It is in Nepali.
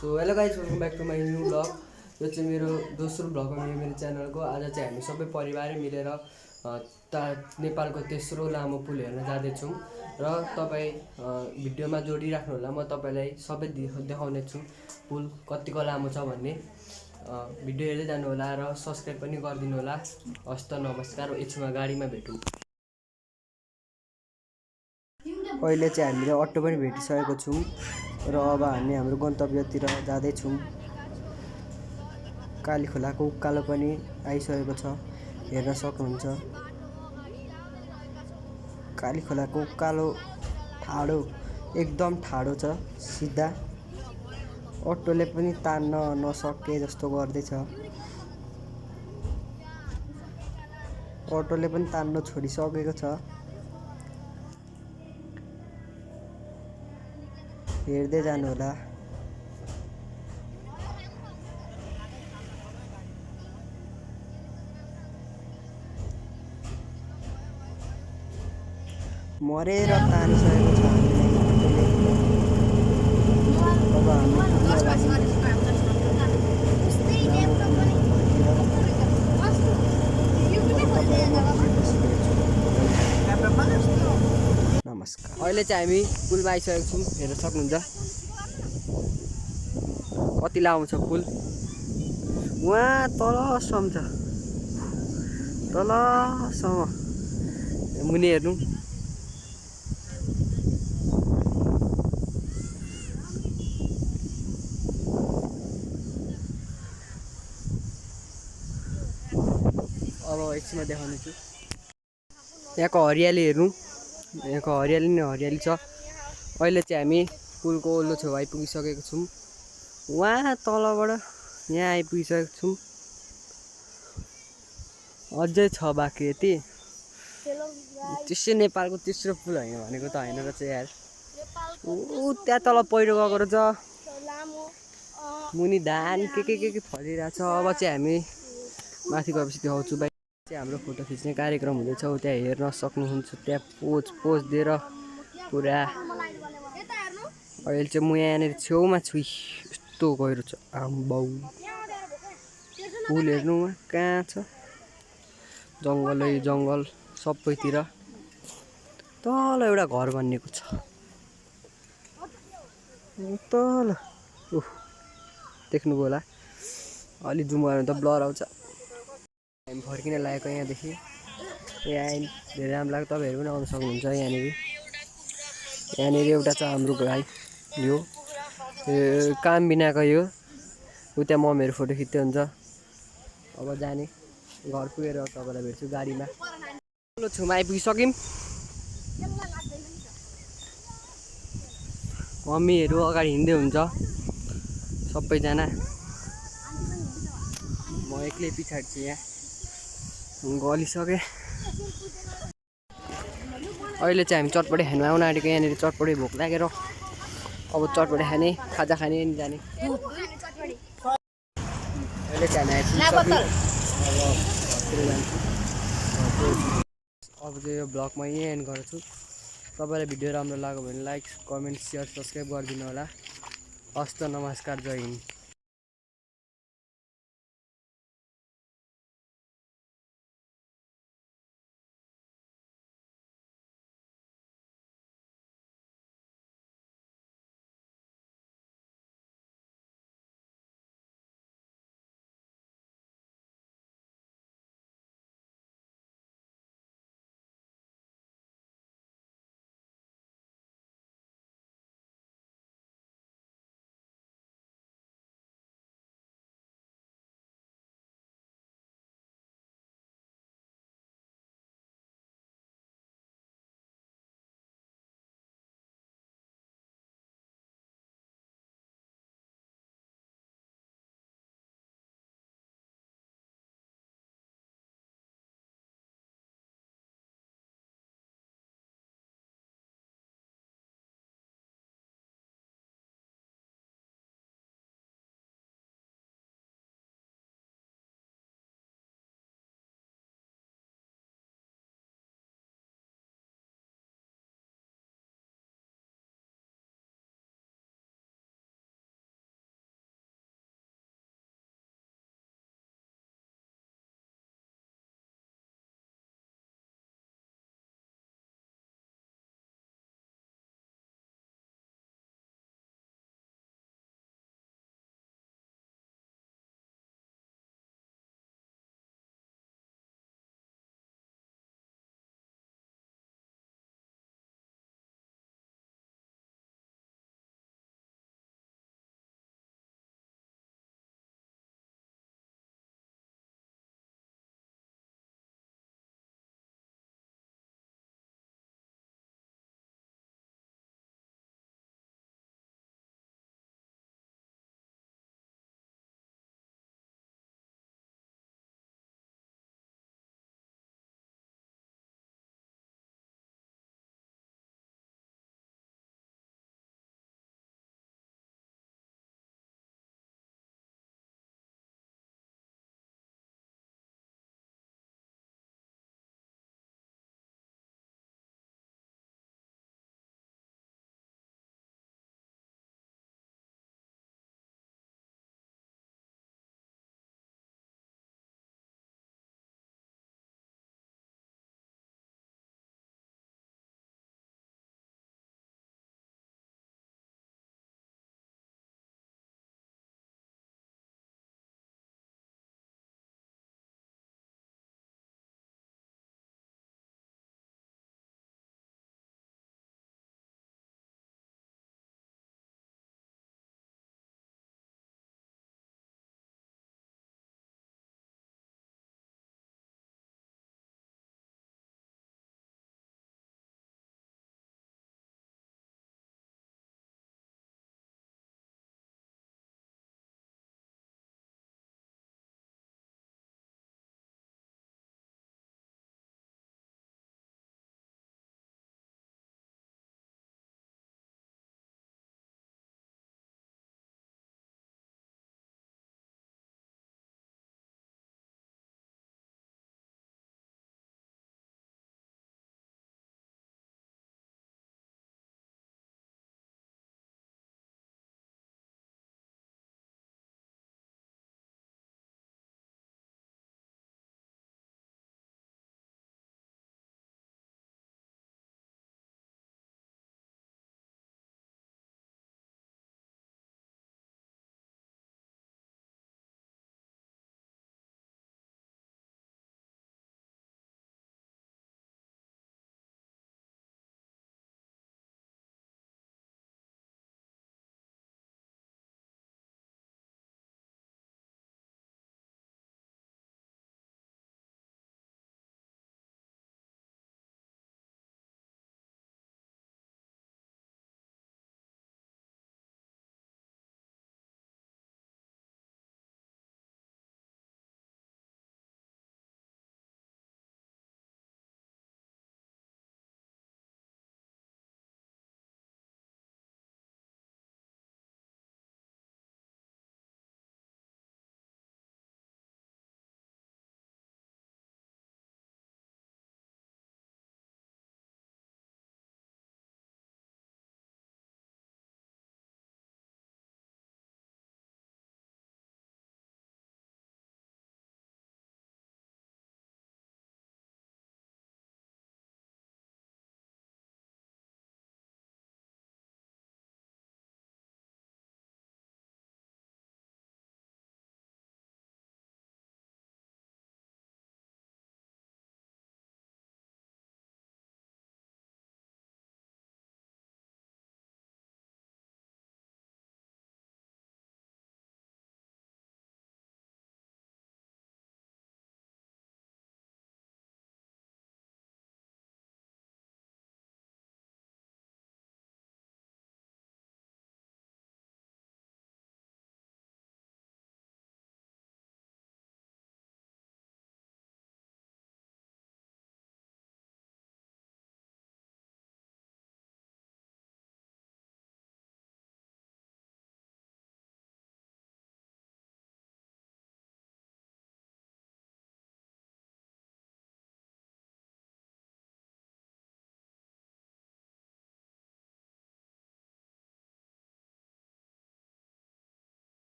So hello guys welcome back to my new blog. यो चाहिँ मेरो दोस्रो ब्लग हो मेरो च्यानलको। आज चाहिँ हामी सबै परिवारै मिलेर नेपालको तेस्रो लामो पुल हेर्न जाँदैछौँ र तपाईँ भिडियोमा जोडिराख्नु होला। म तपाईँलाई सबै देखाउने छु पुल कतिको लामो छ भन्ने। भिडियो हेर्दै जानु होला र सब्सक्राइब पनि गरिदिनु होला। हस्त नमस्कार, एकछिनमा गाडीमा भेटौँ। अहिले चाहिँ हामीले अटो पनि भेटिसकेको छौँ र अब हामी हाम्रो गन्तव्यतिर जाँदैछौँ। कालीखोलाको उकालो पनि आइसकेको छ, हेर्न सक्नुहुन्छ। कालीखोलाको उकालो ठाडो, एकदम ठाडो छ, सिधा। अटोले पनि तान्न नसके जस्तो गर्दैछ। अटोले पनि तान्न छोडिसकेको छ। हेर्दै जानु होला। मरेर तानिसकेको छ हामीलाई अटोले। अब हामी नमस्कार। अहिले चाहिँ हामी पुलमा आइसकेको छौँ, हेर्न सक्नुहुन्छ कति लामो छ पुल। वहाँ तलसम्म छ, तलसम्म मुनि हेर्नु। अब एकछिनमा देखाउने छु। यहाँको हरियाली हेर्नु, यहाँको हरियाली नै हरियाली छ। अहिले चाहिँ हामी पुलको ओल्लो छेउ आइपुगिसकेको छौँ। वहाँ तलबाट यहाँ आइपुगिसकेको छौँ। अझै छ बाँकी यति। त्यसै नेपालको तेस्रो पुल होइन भनेको त होइन रहेछ यार। त्यहाँ तल पहिरो गएको रहेछ, मुनि धान के फलिरहेछ। अब चाहिँ हामी माथि गएपछि देखाउँछु। बाइक चाहिँ हाम्रो फोटो खिच्ने कार्यक्रम हुँदैछ, त्यहाँ हेर्न सक्नुहुन्छ। त्यहाँ पोज दिएर पुरा। अहिले चाहिँ म यहाँनिर छेउमा छु, यस्तो गहिरो छ। आम्बाउ, पुल हेर्नु कहाँ छ, जङ्गलै जङ्गल सबैतिर। तल एउटा घर बनिएको छ, तल। ओह, देख्नुभयो होला, अलि जुम गऱ्यो भने त ब्लर आउँछ। हामी फर्किन लागेको यहाँदेखि। यहाँ धेरै राम्रो लाग्यो, तपाईँहरू पनि आउनु सक्नुहुन्छ। यहाँनिर एउटा छ हाम्रो गाई, यो काम बिनाको यो। उता मम्मीहरू फोटो खिच्दै हुन्छ। अब जाने, घर पुगेर तपाईँलाई भेट्छु गाडीमा। ठुलो छेउमा आइपुगिसक्यौँ। मम्मीहरू अगाडि हिँड्दै हुन्छ सबैजना, म एक्लै पछाडि छु। यहाँ गलिसकेँ। अहिले चाहिँ हामी चटपटे खानु आउन आँटेको। यहाँनिर चटपटे भोक लागेर अब चटपटे खाने, खाजा खाने अनि जाने। अहिले चाहिँ हामी अब चाहिँ यो ब्लग म यहीँ एन्ड गर्छु। तपाईँलाई भिडियो राम्रो लाग्यो भने लाइक, कमेन्ट, सेयर, सब्सक्राइब गरिदिनु होला। हस्त नमस्कार, जय हिन्द।